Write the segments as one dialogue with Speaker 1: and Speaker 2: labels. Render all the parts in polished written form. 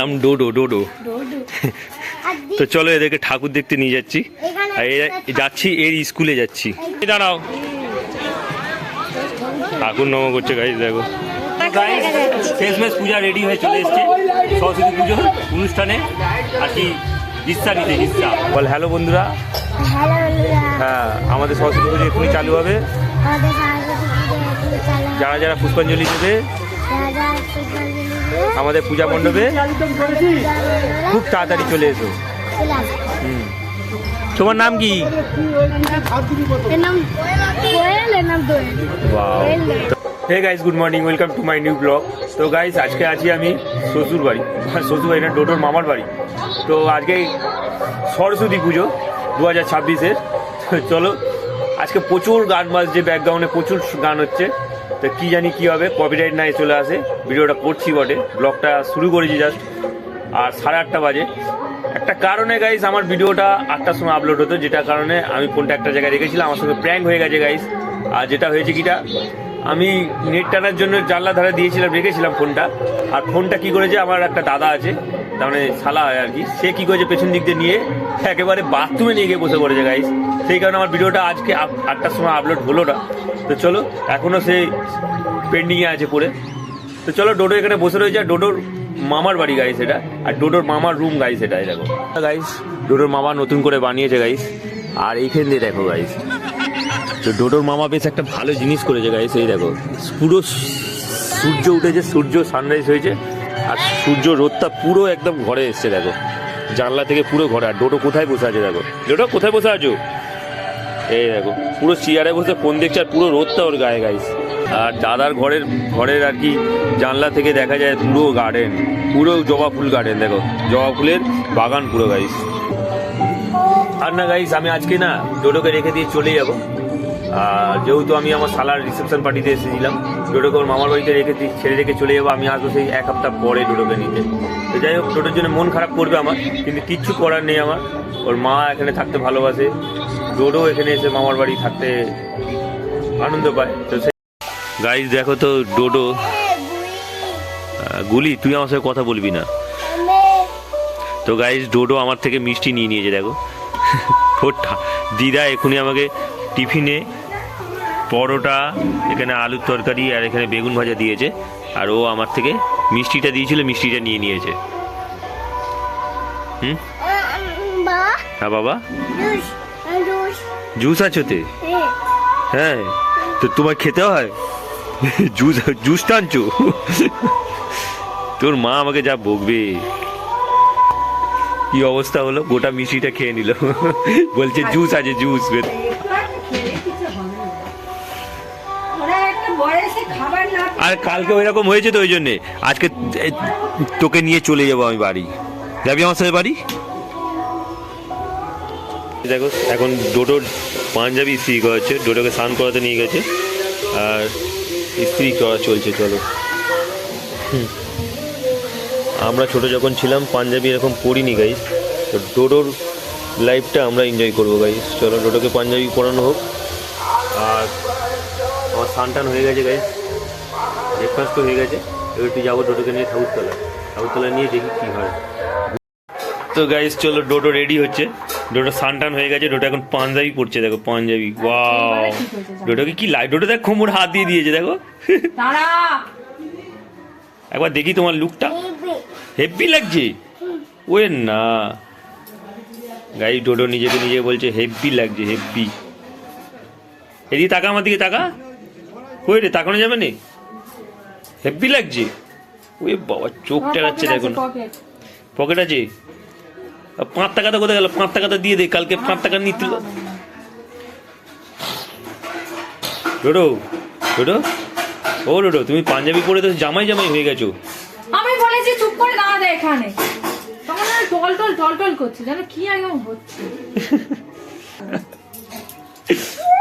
Speaker 1: নাম ডোডো ডোডো। তো চলো এদেরকে ঠাকুর দেখতে নিয়ে যাচ্ছি, আর যাচ্ছি এর স্কুলে যাচ্ছি। দাঁড়াও, ঠাকুর নম করছে গাইস, দেখো শেষমেশ পূজা রেডি হয়ে চলে এসছে সরস্বতী পুজোর অনুষ্ঠানে আর কি হিস্সা নিতে। হিস্সা বল হ্যালো বন্ধুরা। হ্যাঁ, আমাদের সরস্বতী পুজো এখনই চালু হবে। যারা যারা পুষ্পাঞ্জলি দেবে আমাদের পূজা মণ্ডপে খুব তাড়াতাড়ি চলে এসো। তোমার নাম কি? Hey guys, good morning, welcome to my new blog. তো গাইস আজকে আছি আমি শ্বশুর বাড়ি না, ডোডোর মামার বাড়ি। তো আজকে সরস্বতী পুজো 2026-এর। চলো আজকে প্রচুর গান বাজছে, ব্যাকগ্রাউন্ডে প্রচুর গান হচ্ছে। তো কী জানি কী হবে, কপিরাইট নাই চলে আসে। ভিডিওটা করছি বটে, ব্লগটা শুরু করেছি জাস্ট, আর 8:30 বাজে। একটা কারণে গাইস আমার ভিডিওটা 8টার সময় আপলোড হতো, যেটা কারণে আমি ফোনটা একটা জায়গায় রেখেছিলাম। আমার সঙ্গে প্র্যাঙ্ক হয়ে গেছে গাইস। আর যেটা হয়েছে কিটা, আমি নেট টানার জন্য জানলা ধারে রেখেছিলাম ফোনটা। আর ফোনটা কী করেছে, আমার একটা দাদা আছে, তার মানে শালা হয় আর কি, সে কী করেছে পেছন দিক দিয়ে নিয়ে একেবারে বাথরুমে নিয়ে গিয়ে বসে পড়েছে গাইস। সেই কারণে আমার ভিডিওটা আজকে 8টার সময় আপলোড হলো না। তো চলো, এখনও সে পেন্ডিংয়ে আছে পড়ে। তো চলো, ডোডো এখানে বসে রয়েছে, ডোডোর মামার বাড়ি গাইস এটা, আর ডোডোর মামার রুম গাইস এটা। দেখো গাইস, ডোডোর মামা নতুন করে বানিয়েছে গাইস। আর এইখান দিয়ে দেখো গাইস, তো ডোডোর মামা বেশ একটা ভালো জিনিস করেছে গাইস। এই দেখো, পুরো সূর্য উঠেছে, সূর্য সানরাইজ হয়েছে, আর সূর্য রোদটা পুরো একদম ঘরে এসছে। দেখো জানলা থেকে পুরো ঘরে। আর ডোডো কোথায় বসে আছে দেখো, ডোডো কোথায় বসে আছো? এই দেখো পুরো চেয়ারে বসে ফোন দেখছে, আর পুরো রোদটা ওর গায়ে গাইস। আর দাদার ঘরের আর কি জানলা থেকে দেখা যায় পুরো গার্ডেন, পুরো জবা ফুল গার্ডেন। দেখো জবা ফুলের বাগান পুরো গাইস। আর না গাইস, আমি আজকে না ডোডোকে রেখে দিয়ে চলে যাবো। আর যেহেতু আমি আমার শালার রিসেপশন পার্টিতে এসেছিলাম, ডোডোকে ওর মামার বাড়িতে ছেড়ে রেখে চলে যাবো। আমি আসবো সেই 1 সপ্তাহ পরে ডোডোকে নিতে। তো যাই হোক, ডোডোর জন্য মন খারাপ করবে আমার, কিন্তু কিচ্ছু করার নেই আমার। ওর মা এখানে থাকতে ভালোবাসে, ডোডো এখানে এসে মামার বাড়ি থাকতে আনন্দ পায়। তো গাইস দেখো তো ডোডো, গুলি তুই আমার সাথে কথা বলবি না। তো গাইস ডোডো আমার থেকে মিষ্টি নিয়ে নিয়েছে। দেখো দিদা এখনই আমাকে টিফিনে পরোটা, এখানে আলুর তরকারি আর এখানে বেগুন ভাজা দিয়েছে। আর ও আমার থেকে মিষ্টিটা দিয়েছিল, মিষ্টিটা নিয়ে নিয়েছে। হ্যাঁ বাবা, জুস আছে তে? হ্যাঁ, তো তোমার খেতে হয় জুস টানছো? তোর মা আমাকে যা বকবে। কি অবস্থা হলো, গোটা মিষ্টিটা খেয়ে নিল, বলছে জুস আছে জুস। আর কালকে ওই রকম হয়েছে, তো ওই জন্যে আজকে তোকে নিয়ে চলে যাবো আমি বাড়ি। যাবি আমার সাথে বাড়ি? দেখো এখন ডোডোর পাঞ্জাবি ইস্ত্রি করা হচ্ছে, ডোডোকে স্নান করাতে নিয়ে গেছে আর ইস্ত্রি করা চলছে। চলো, আমরা ছোট যখন ছিলাম পাঞ্জাবি এরকম পরিনি গাইস। তো ডোডোর লাইফটা আমরা এনজয় করবো গাইস। চলো ডোডোকে পাঞ্জাবি পরানো হোক। আর আমার স্নান হয়ে গেছে গাইস, ব্রেকফাস্ট তো হয়ে গেছে। এবার একটু যাবো ডোডোকে নিয়ে ঠাকুরতলা নিয়ে দেখি কী হয়। তো গাইস চলো, ডোডো রেডি হচ্ছে, ডোডো স্নান হয়ে গেছে। ডোডো এখন পাঞ্জাবি পড়ছে, দেখো পাঞ্জাবি। ওয়াও, ডোডোকে কি লাইট, ডোডো দেখ কোমর হাত দিয়ে দিয়েছে। দেখো একবার দেখি তোমার লুকটা, হেভি লাগছে। ওয়ে না গাইস, ডোডো নিজেকে নিজে বলছে হেভি লাগছে, হেভি। এদিকে তাকা, আমার দিকে তাকা। ওই রে, তাকানো যাবে না, হেভি লাগছে। ওই বাবা, চোখ টেরাচ্ছে দেখো না। পকেট আছে? 5 টাকাটা কোথায় গেল? 5 টাকাটা দিয়ে দে, কালকে 5 টাকা নিতে। ডোডো ডোডো, ও ডোডো, তুমি পাঞ্জাবি পরে তো জামাই হয়ে গেছো।
Speaker 2: আমি বলেছি চুপ করে দাঁড়া এখানে, তখন টল করছে, জানো কি একদম হচ্ছে।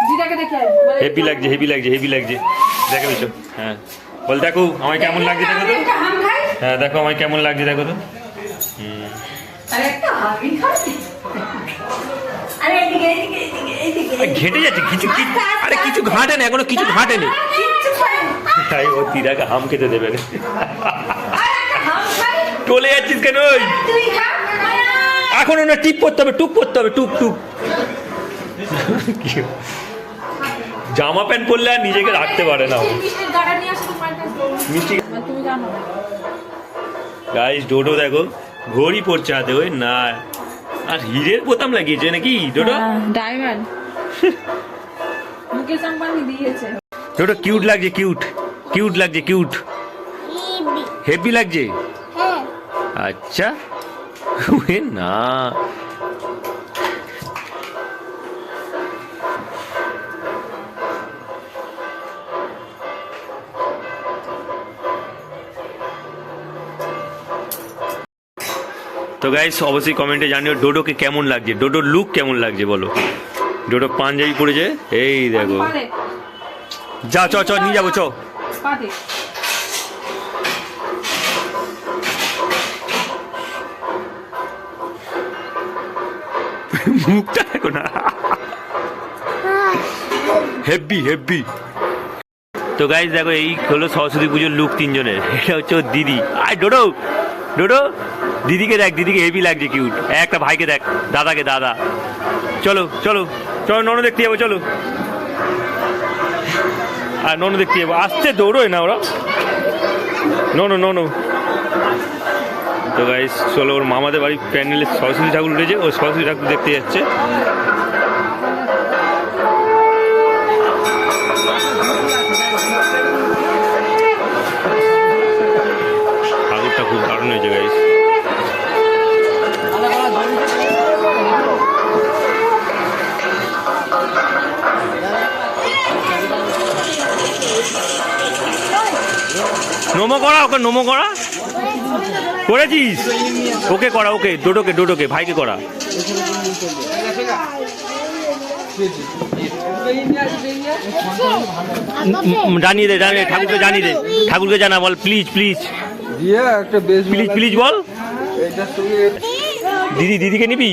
Speaker 2: দিদাকে দেখে
Speaker 1: হেভি লাগছে দেখো তো। হ্যাঁ বল, দেখো আমায় কেমন লাগছে দেখো তো। হ্যাঁ দেখো আমায় কেমন লাগছে দেখো তো। ঘেটে যাচ্ছে কিছু, আরে কিছু ঘাটে না, এখনো কিছু ঘাটে নেই। তাই ও দিদাকে হাম খেতে দেবে না। টলে যাচ্ছিস কেন?
Speaker 2: তুই খা।
Speaker 1: এখন না টিপ করতে হবে, টুক করতে হবে, টুক টুক। জামা প্যান্ট পরলে আর নিজেকে রাখতে পারে না।
Speaker 2: মিষ্টির গাড়া নিয়ে আসো তোমার কাছে।
Speaker 1: মিষ্টি
Speaker 2: তুমি জানো
Speaker 1: গাইস, ডোডো দেখো ঘড়ি পড়ছে হাতে, ওই না আর হিরের বোতাম লাগিয়েছে নাকি ডোডো?
Speaker 2: ডায়মন্ড মুকেশ আম্বানি দিয়েছে।
Speaker 1: ডোডো কিউট লাগছে, কিউট কিউট লাগছে, কিউট হেভি লাগছে। আচ্ছা ওই না তো গাইস অবশ্যই কমেন্টে জানিও ডোডোকে কেমন লাগছে, ডোডোর লুক কেমন লাগছে বলো। ডোডো পাঞ্জাবি পরেছে, এই দেখো।
Speaker 2: পাদে
Speaker 1: যা চ চ নিয়ে যাবো চ।
Speaker 2: পাদে
Speaker 1: মুখটা দেখো না, হেভি হেভি। তো গাইস দেখো এই হলো সরস্বতী পুজোর লুক তিনজনের। এটা হচ্ছে ওর দিদি। আয় ডোডো, ডোডো দিদিকে দেখ, দিদিকে হেভি লাগছে, কিউট। একটা ভাইকে দেখ, দাদাকে, দাদা। চলো চলো চলো, ননু দেখতে যাবো, চলো। আর ননু দেখতে যাবো, আসতে দৌড়োয় না ওরা। ননু ননু। তো গাইস চলো, ওর মামাদের বাড়ি প্যান্ডেলে সরস্বতী ঠাকুর উঠেছে, ও সরস্বতী ঠাকুর দেখতে যাচ্ছে। ঠাকুরটা খুব দারুণ হয়েছে গাইস। নমো করা, ওকে নমো করা করেছিস, ওকে করা, ওকে ডোডোকে, ডোডোকে ভাইকে করা। জানিয়ে দে, জানিয়ে ঠাকুরকে জানিয়ে দে, ঠাকুরকে জানা, বল প্লিজ প্লিজ প্লিজ প্লিজ বল। দিদি, দিদিকে নিবি?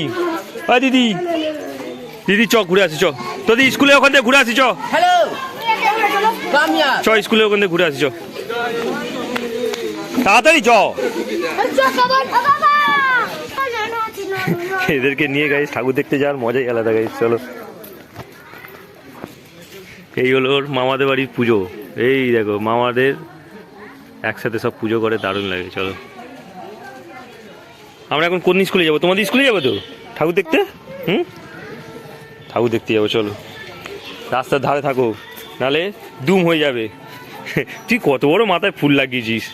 Speaker 1: আ দিদি, দিদি চ ঘুরে আসি, চ তোদের স্কুলে ওখান থেকে ঘুরে আসি, চ চ স্কুলে ওখান থেকে ঘুরে আসি, চ তাড়াতাড়ি চ। এদেরকে নিয়ে গাইস ঠাকুর দেখতে যাওয়ার মজাই আলাদা গাইস। চলো, এই হলো ওর মামাদের বাড়ির পুজো। এই দেখো মামাদের একসাথে সব পুজো করে, দারুণ লাগে। চলো আমরা এখন কোন স্কুলে যাবো? তোমাদের স্কুলে যাবো তো ঠাকুর দেখতে? ঠাকুর দেখতে যাবো, চলো। রাস্তার ধারে থাকো, নালে দুম হয়ে যাবে। তুই কত বড় মাথায় ফুল লাগিয়েছিস,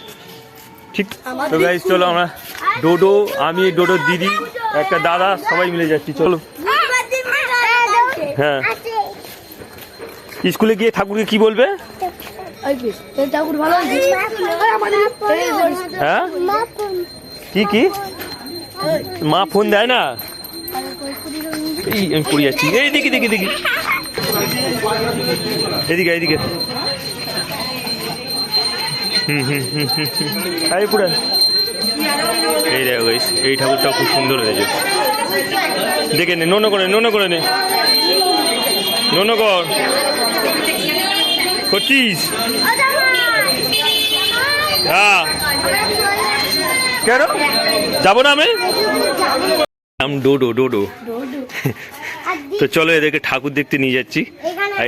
Speaker 1: ঠিক। তো গাইস চলো, আমরা ডোডো, আমি, ডোডোর দিদি, একটা দাদা, সবাই মিলে যাচ্ছি, চলো। হ্যাঁ, স্কুলে গিয়ে ঠাকুরকে কি বলবে? হ্যাঁ কি কি মা ফোন দেয় না? এই আমি পড়ে যাচ্ছি, এই দেখি দেখি দেখি, এদিকে এদিকে। এই পুরো এই দেখো গাইস, এই ঠাকুরটা খুব সুন্দর হয়েছে। দেখে নে, নোনো করে, নোনো করে নে, নোনো কর, করছিস? হ্যাঁ কেন যাবো না আমি? ডোডো, ডোডো। তো চলো এদেরকে ঠাকুর দেখতে নিয়ে যাচ্ছি, আর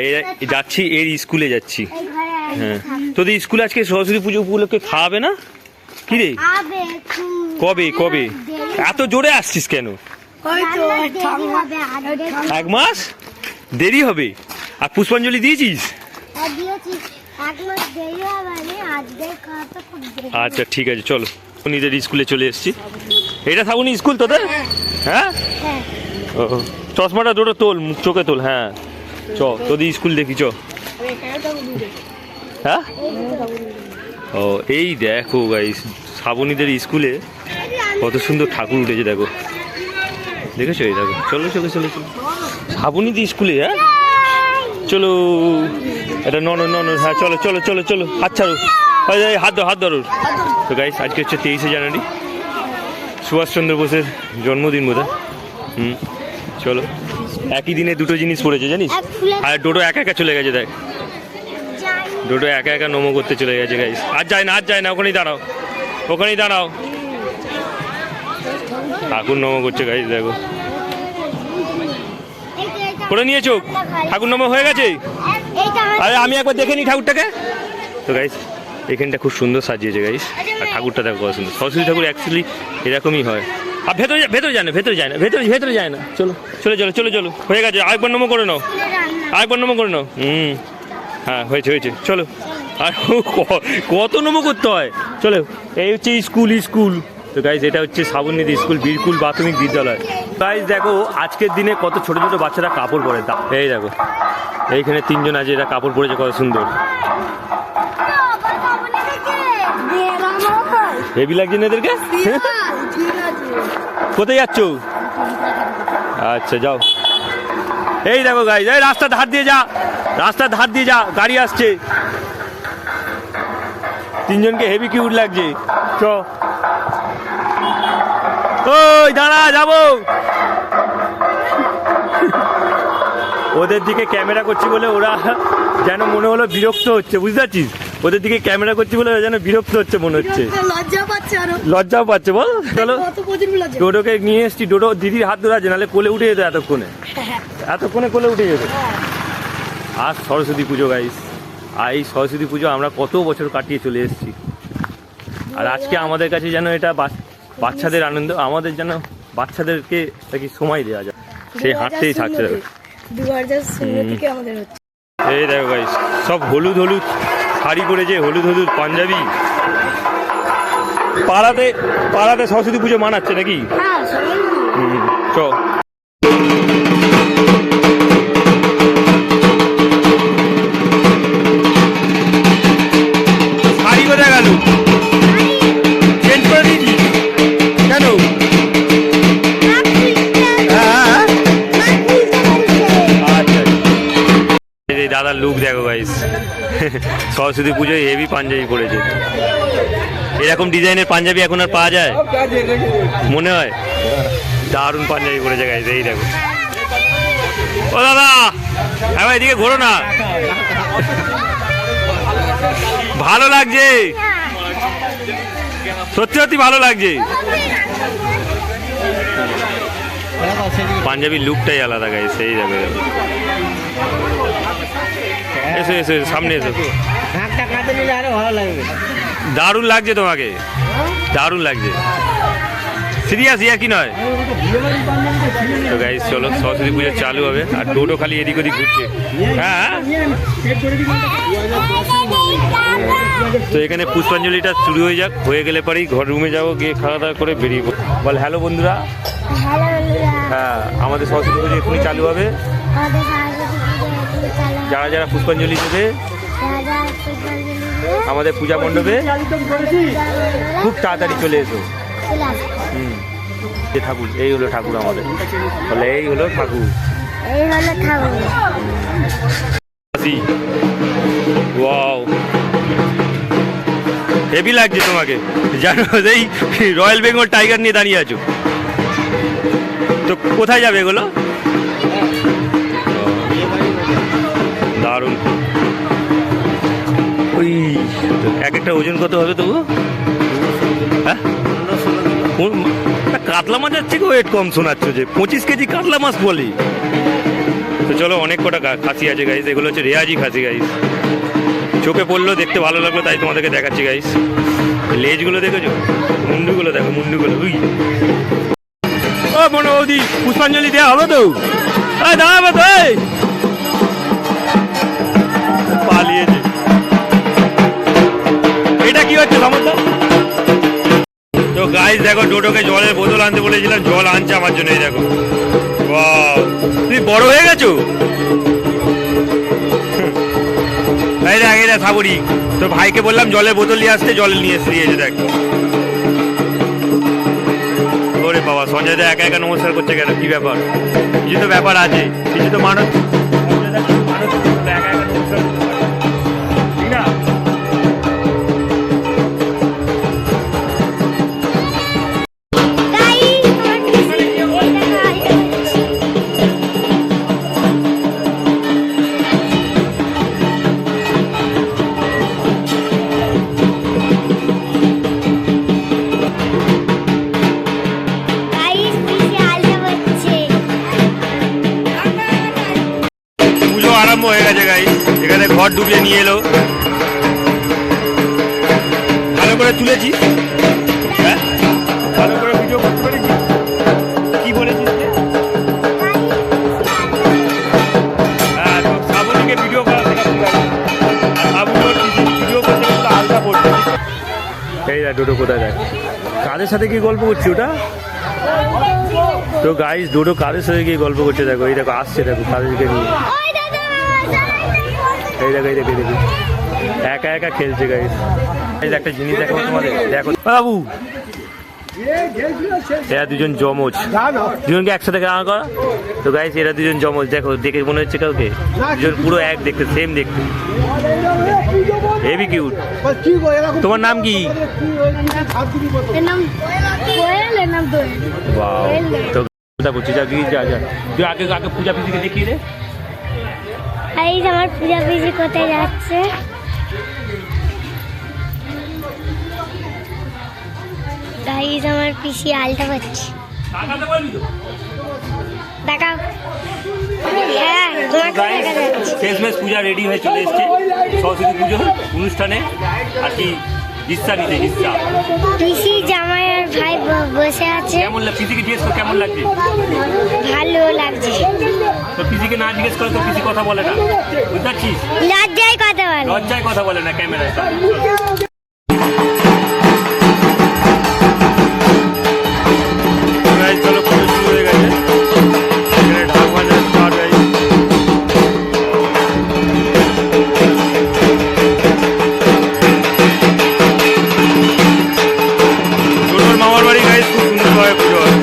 Speaker 1: যাচ্ছি এর স্কুলে যাচ্ছি। হ্যাঁ, তোদের স্কুলে আজকে সরস্বতী পুজো উপলক্ষে খাওয়াবে না কি রে? কবে কবে? এত জোরে আসছিস কেন? এক মাস দেরি হবে। আর পুষ্পাঞ্জলি দিয়েছিস? আচ্ছা ঠিক আছে, চলো নিজের স্কুলে চলে এসেছি। এটা থাকুন স্কুল তোদের? হ্যাঁ, ও চশমাটা দুটো তোল, মুখ চোখে তোল। হ্যাঁ চ, তোদের স্কুল দেখি চ। হ্যাঁ, ও এই দেখো গাইস, শ্রাবণীদের স্কুলে কত সুন্দর ঠাকুর উঠেছে, দেখো, দেখেছো? এই দেখো, চলো চলো চলো চলো শ্রাবণীদের স্কুলে। হ্যাঁ চলো, এটা নন নন। হ্যাঁ চলো চলো চলো চলো, হাত ছাড়ো, হাত ধরো, হাত ধরো। তো গাইস আজকে হচ্ছে 23শে জানুয়ারি, সুভাষচন্দ্র বোসের জন্মদিন বোধ হয়। চলো, একই দিনে দুটো জিনিস পড়েছে জানিস। আর ডোডো একা একা চলে গেছে, দেখ ডোডো একা একা নমো করতে চলে গেছে গাইস। আর যায় না, আর যায় না, ওখানেই দাঁড়াও, ওখানেই দাঁড়াও। ঠাকুর নম করছে গাইস, দেখো করে নিয়েছো, ঠাকুর নম হয়ে গেছে। আরে আমি একবার দেখে নিই ঠাকুরটাকে। তো গাইস এখানটা খুব সুন্দর সাজিয়েছে গাইস, আর ঠাকুরটা দেখো কত সুন্দর। সরস্বতী ঠাকুর অ্যাকচুয়ালি এরকমই হয়। আর ভেতরে যায় না, ভেতরে যায় না। চলো চলো চলো চলো চলো, হয়ে গেছে। আরেকবার নম করে নাও, আরেকবার নম করে নাও। হ্যাঁ হয়েছে হয়েছে, চলো। আর কত নম করতে হয়। চলো, এই হচ্ছে স্কুল। তো গাইজ এটা হচ্ছে শ্রাবণীতি স্কুল, বীরকুল প্রাথমিক বিদ্যালয়। গাইজ দেখো আজকের দিনে কত ছোট ছোট বাচ্চারা কাপড় পরে। এই দেখো এইখানে তিনজন আছে, এরা কাপড় পরেছে কত সুন্দর। হেভি লাগছে না এদেরকে? কোথায় যাচ্ছ? আচ্ছা যাও। এই দেখো গাইজ, এই রাস্তার ধার দিয়ে যা, গাড়ি আসছে। তিনজনকে হেভি কিউট লাগছে। চ ওই দাঁড়া, যাবো। ওদের দিকে ক্যামেরা করছি বলে ওরা যেন মনে হলো বিরক্ত হচ্ছে, বুঝতে পারছিস? ওদের দিকে ক্যামেরা করছি বলে ওরা যেন বিরক্ত হচ্ছে মনে হচ্ছে, লজ্জাও পাচ্ছে। বল চলো, ডোডোকে নিয়ে এসছি। ডোডো দিদির হাত ধরে আছে, নাহলে কোলে উঠে যেত এতক্ষণে কোলে উঠে যেত। আর সরস্বতী পুজো গাইস, আর এই সরস্বতী পুজো আমরা কত বছর কাটিয়ে চলে এসেছি। আর আজকে আমাদের কাছে যেন এটা বাচ্চাদের আনন্দ, আমাদের যেন বাচ্চাদেরকে নাকি সময় দেওয়া যায়, সেই হাঁটতেই থাকছে। এই দেখো গাইস, সব হলুদ শাড়ি পরেছে, হলুদ পাঞ্জাবি। পাড়াতে সরস্বতী পুজো মানাচ্ছে নাকি? চ শাড়ি কোথায় গেল? চেঞ্জ করে দিয়েছি কেন? দাদার লুক দেখো গাইস, সরস্বতী পুজোয় হেভি পাঞ্জাবি পরেছে। এরকম ডিজাইনের পাঞ্জাবি এখন আর পাওয়া যায় মনে হয়? দারুণ পাঞ্জাবি পরেছে গাইস। এই দেখো, ও দাদা এবার এদিকে ঘোরো না, ভালো লাগছে, সত্যি ভালো লাগছে। পাঞ্জাবির লুকটাই আলাদা গাইস। এই দেখো, এসো এসো সামনে এসো। দারুণ লাগছে তোমাকে, দারুণ লাগছে, সিরিয়াস ইয়া কি নয়? তো গাইস চলো, সরস্বতী পুজো চালু হবে। আর ডোডো খালি এদিক ওদিক ঘুরছে। হ্যাঁ, তো এখানে পুষ্পাঞ্জলিটা শুরু হয়ে যাক, হয়ে গেলে পরেই ঘর রুমে যাবো, গিয়ে খাওয়া দাওয়া করে বেরিয়ে পড়বো। বল হ্যালো বন্ধুরা। হ্যাঁ, আমাদের সরস্বতী পুজো এখনই চালু হবে। যারা যারা পুষ্পাঞ্জলি দেবে আমাদের পূজা মণ্ডপে খুব তাড়াতাড়ি চলে এসো। ঠাকুর, এই হলো ঠাকুর আমাদের, বলে এই হলো ঠাকুর। ওয়াও, হেভি লাগছে তোমাকে, জানো এই রয়্যাল বেঙ্গল টাইগার নিয়ে দাঁড়িয়ে আছো। তো কোথায় যাবে এগুলো? দারুণ। ওই এক একটা ওজন কত হবে তবু? হ্যাঁ, কাতলা মাছের থেকে ওয়েট কম শোনাচ্ছ যে, 25 কেজি কাতলা মাছ বলি। তো চলো, অনেক কটা খাসি আছে গাইস, এগুলো হচ্ছে রেয়াজি খাসি গাইস। চোখে পড়লো, দেখতে ভালো লাগলো, তাই তোমাদেরকে দেখাচ্ছি গাইস। লেজগুলো দেখেছো, মুন্ডুগুলো দেখো, মুন্ডুগুলো। উই ও মনে বৌদি, পুষ্পাঞ্জলি দেওয়া হবে তো? দাঁড়াবে তো, পালিয়েছে। এটা কি হচ্ছে সমস্যা? তো গাইস দেখো, ডোডোকে জলের বোতল আনতে বলেছিলাম, জল আনছে আমার জন্য। এই দেখো, তুমি বড় হয়ে গেছো। এই দেখ সাবরি, তোর ভাইকে বললাম জলের বোতল নিয়ে আসতে, জল নিয়ে এসে দেখ। ওরে বাবা, সঞ্জয় দা একা একা নমস্কার করছে কেন? কি ব্যাপার? কিছু তো ব্যাপার আছে, কিছু তো মানুষ একা একা নমস্কার করতে পারে, ঠিক না? ঘর ডুবিয়ে নিয়ে এলো। ভালো করে তুলেছিস, হ্যাঁ ভালো করে ভিডিও করতে পেরেছিস। কি বলেছিস রে? হ্যাঁ তো শ্রাবণীকে ভিডিও করা শেখাতে হবে। শ্রাবণীর ভিডিও করতে পুরো আলগা পড়ছে। এই দেখ ডোডো কোথায় দেখ, কাদের সাথে কি গল্প করছি ওটা। তো গাইস ডোডো কাদের সাথে কি গল্প করছে দেখো, এই দেখো আসছে, দেখো কাদেরকে নিয়ে, এই দেখো এই দেখো এই দেখো একা একা খেলছে গাইস। একটা জিনিস দেখো তোমাদের, দেখো বাবু এরা দুজন জমজ, দুজনকে একসাথে রান্না করা। তো গাইস এরা দুজন জমজ, দেখো দেখে মনে হচ্ছে কাউকে, দুজন পুরো এক দেখতে, সেম দেখতে, হেভি কিউট। তোমার নাম কি? বাহ, তো কথা বলছি, যা গিয়ে যা যা তুই আগে আগে পূজা পিসিকে দেখিয়ে দে।
Speaker 3: এই যে আমার পূজা পিসি কোথায় যাচ্ছে, গাইজ আমার পিসি আলতা পাচ্ছে, দেখাও। হ্যাঁ তোমাকে দেখা যাচ্ছে।
Speaker 1: শেষমেশ পূজা রেডি হয়ে চলে এসছে, সরস্বতী পুজো অনুষ্ঠানে আর কি হিস্সা নিতে, হিস্সা।
Speaker 3: পিসি জামাই আর ভাই বসে আছে।
Speaker 1: কেমন লাগে পিসিকে জিজ্ঞেস কর কেমন লাগছে?
Speaker 3: ভালো লাগছে।
Speaker 1: তো পিসিকে না জিজ্ঞেস করে তো পিসি কথা বলে না, বুঝতে পারছিস?
Speaker 3: লজ্জায় কথা বলে,
Speaker 1: লজ্জায় কথা বলে না ক্যামেরায়। চলো পুজো শুরু হয়ে গেছে, এখানে ঢাক বাজানো স্টার্ট হয়ে গেছে। ছোটোর মামার বাড়ি গাইজ খুব সুন্দরভাবে পুজো হয়।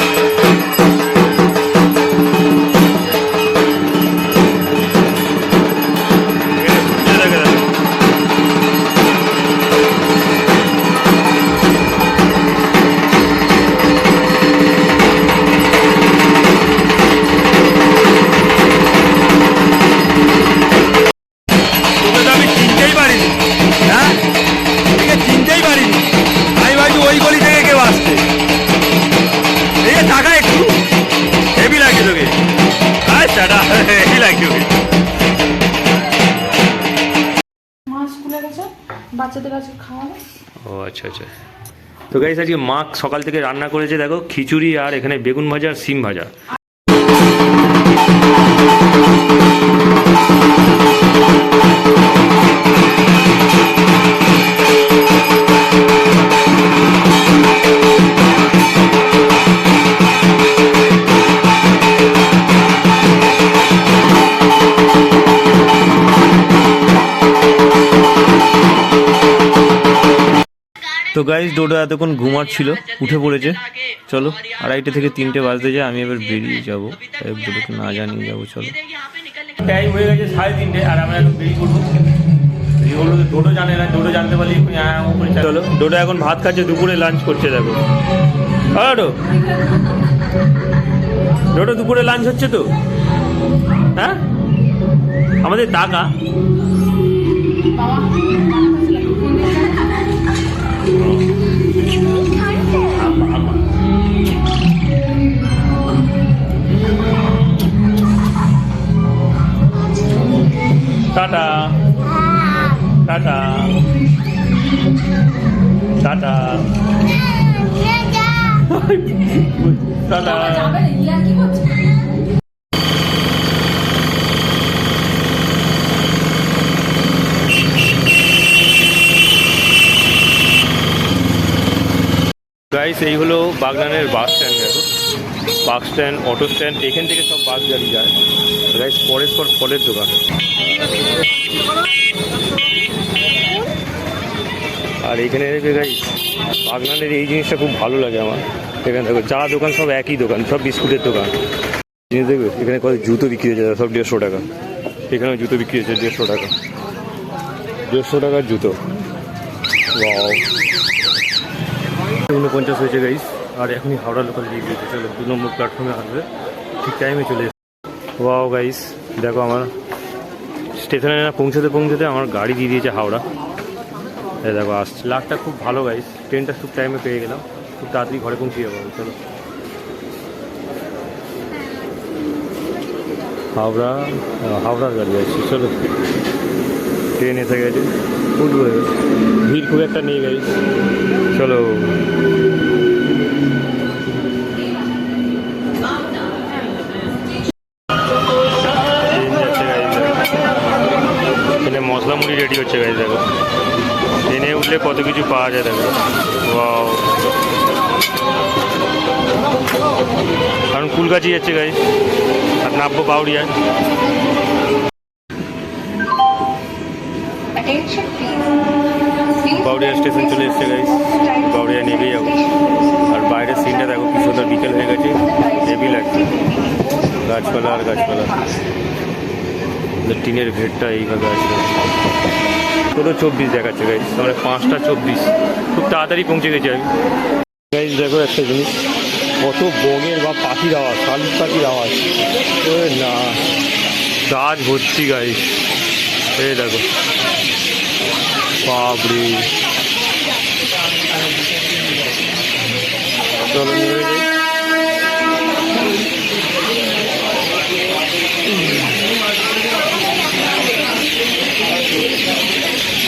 Speaker 2: বাচ্চাদের আজকে খাওয়ানো।
Speaker 1: ও আচ্ছা আচ্ছা। তো গাইস আজকে মা সকাল থেকে রান্না করেছে, দেখো খিচুড়ি আর এখানে বেগুন ভাজা আর সিম ভাজা। তো গাইস ডোডো এতক্ষণ ঘুমাচ্ছিল, উঠে পড়েছে। চলো 2:30 থেকে 3টে বাজতে যায়, আমি এবার বেরিয়ে যাবো, ডোডোকে না জানিয়ে যাবো। চলো টাইম হয়ে গেছে 3:30 আর আমরা এখন বেরিয়ে পড়বো। ডোডো জানে না, ডোডো জানতে পারলে চলো। ডোডো এখন ভাত খাচ্ছে, দুপুরে লাঞ্চ করছে, দেখো। ডোডো ডোডো দুপুরে লাঞ্চ হচ্ছে তো, হ্যাঁ আমাদের টাকা। Tata tata tata tata. Guys এই হলো বাগনানের বাস স্ট্যান্ড, দেখো বাস স্ট্যান্ড, অটো স্ট্যান্ড, এখান থেকে সব বাস গাড়ি যায়। গাইস পরের পর ফলের দোকান, আর এখানে গাইস বাগনানের এই জিনিসটা খুব ভালো লাগে আমার। এখানে দেখো চা দোকান সব একই দোকান, সব বিস্কুটের দোকান। জিনিস দেখবে এখানে কত জুতো বিক্রি হয়েছে, সব 150 টাকা। এখানেও জুতো বিক্রি হয়েছে 150 টাকা, 150 টাকার জুতো। ওয়াও 49 হয়েছে গাইস, আর এখনই হাওড়া লোকাল দিয়ে দিয়েছে। চলো 2 নম্বর প্ল্যাটফর্মে আসবে, ঠিক টাইমে চলে এসেছে। ওয়াও গাইস দেখো আমার স্টেশনে না পৌঁছতে পৌঁছতে আমার গাড়ি দিয়ে দিয়েছে হাওড়া। এই দেখো আসছে, লাকটা খুব ভালো গাইস, ট্রেনটা খুব টাইমে পেয়ে গেলাম, খুব তাড়াতাড়ি ঘরে পৌঁছে যাবো। চলো হাওড়ার গাড়ি আসছে, চলো। ট্রেন এসে গেছে, উঠবো এবার। ভিড় খুব একটা নেই গাইস, চলো। ট্রেন যাচ্ছে গাইস, এখানে মশলা মুড়ি রেডি হচ্ছে গাইস, দেখো ট্রেনে উঠলে কত কিছু পাওয়া যায়, দেখো ওয়াও। কারণ কুলগাছি যাচ্ছে গাইস, আর নামবো বাউরিয়া। বাউরিয়া স্টেশন চলে এসছে গাইস, বাউরিয়া নেমে যাবো। আর বাইরের সিনটা দেখো কি সুন্দর, বিকেল হয়ে গেছে, হেভি লাগছে, গাছপালা আর গাছপালা। টিনের ভেটটা এইভাবে আসবে। পুরো 24 দেখাচ্ছে গাইস, তাহলে 5টা 24, খুব তাড়াতাড়ি পৌঁছে গেছি আমি গাইস। দেখো একটা জিনিস, কত বগের বা পাখির আওয়াজ, শালিক পাখির আওয়াজ, না গাছ ভর্তি গাইস, এই দেখো বাপরে। চলো নেমে যাই।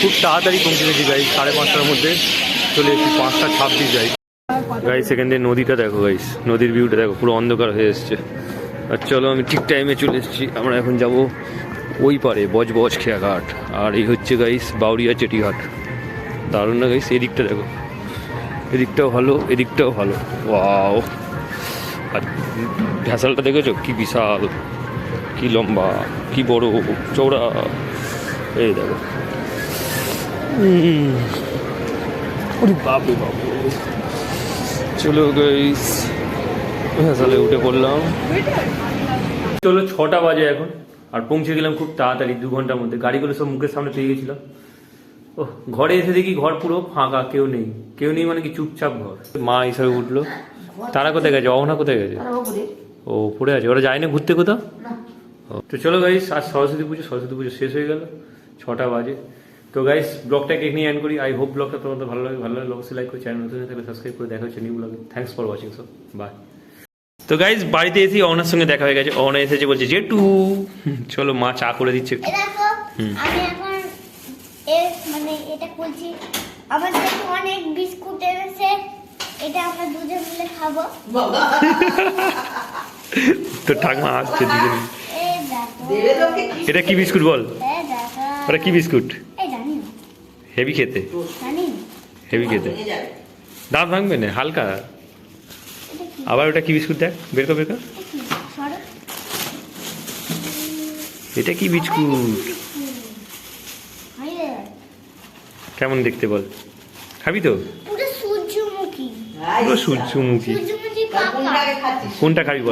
Speaker 1: খুব তাড়াতাড়ি পৌঁছে গেছি গাইস, 5:30টার মধ্যে চলে এসেছি, 5টা 26 যাই গাইস। সেখান থেকে নদীটা দেখো গাইস, নদীর ভিউটা দেখো, পুরো অন্ধকার হয়ে এসছে। আর চলো আমি ঠিক টাইমে চলে এসেছি। আমরা এখন যাব ওই পারে, বজবজ খেয়াঘাট। আর এই হচ্ছে গাইস বাউরিয়া চেটিঘাট, দারুণ না গাইস? এদিকটা দেখো, এদিকটাও ভালো, এদিকটাও ভালো, ওয়াও। আর ভ্যাসালটা দেখেছো কি বিশাল, কি লম্বা, কি বড় চওড়া, এই দেখো। ওরে বাপরে বাপরে। চলো গাইস, ভ্যাসালে উঠে পড়লাম। চলো 6টা বাজে এখন, আর পৌঁছে গেলাম খুব তাড়াতাড়ি, 2 ঘন্টার মধ্যে। গাড়িগুলো সব মুখের সামনে পেয়ে গেছিলাম। ও ঘরে এসে দেখি ঘর পুরো ফাঁকা, কেউ নেই। কেউ নেই মানে কি, চুপচাপ ঘর। মা হিসাবে উঠলো। তারা কোথায় গেছে? অহনা কোথায় গেছে? ও পড়ে আছে, ওরা যায় না ঘুরতে কোথাও? তো চলো গাইস, আজ সরস্বতী পুজো শেষ হয়ে গেল, 6টা বাজে। তো গাইস ব্লগটাকে এখানেই এন্ড করি। আই হোপ ব্লগটা তোমাদের ভালো লাগে অবশ্যই লাইক করে, চ্যানেল নতুন থাকলে সাবস্ক্রাইব করে। দেখা হচ্ছে নিউ ব্লগে। Thanks for watching, so bye. তো গাইস বাড়িতে এসে অহনার সঙ্গে দেখা হয়ে গেছে। অহনা এসেছে, বলছে জেঠু চলো, মা চা করে দিচ্ছে।
Speaker 3: দেখো আমি এখন মানে এটা খুলছি, আমার কাছে অনেক বিস্কুট এনেছে, এটা আমরা দুজন মিলে খাবো।
Speaker 1: তো ঠাকমা আসছে দুজন।
Speaker 3: এই দেখো
Speaker 1: এটা কি বিস্কুট বল?
Speaker 3: এই দেখো
Speaker 1: ওটা কি বিস্কুট?
Speaker 3: এই জানি না,
Speaker 1: হেভি খেতে,
Speaker 3: জানি না
Speaker 1: হেভি খেতে, দাঁত ভাঙবে না হালকা। আবার ওটা কি বিস্কুট দেখ, বের কর।
Speaker 3: সরো।
Speaker 1: এটা কি বিস্কুট?
Speaker 3: হাইরে
Speaker 1: কেমন দেখতে বল? খাবি তো?
Speaker 3: পুরো সূর্যমুখী,
Speaker 1: পুরো সূর্যমুখী।
Speaker 3: সূর্যমুখী পাকা।
Speaker 1: কোনটা খাবি বল?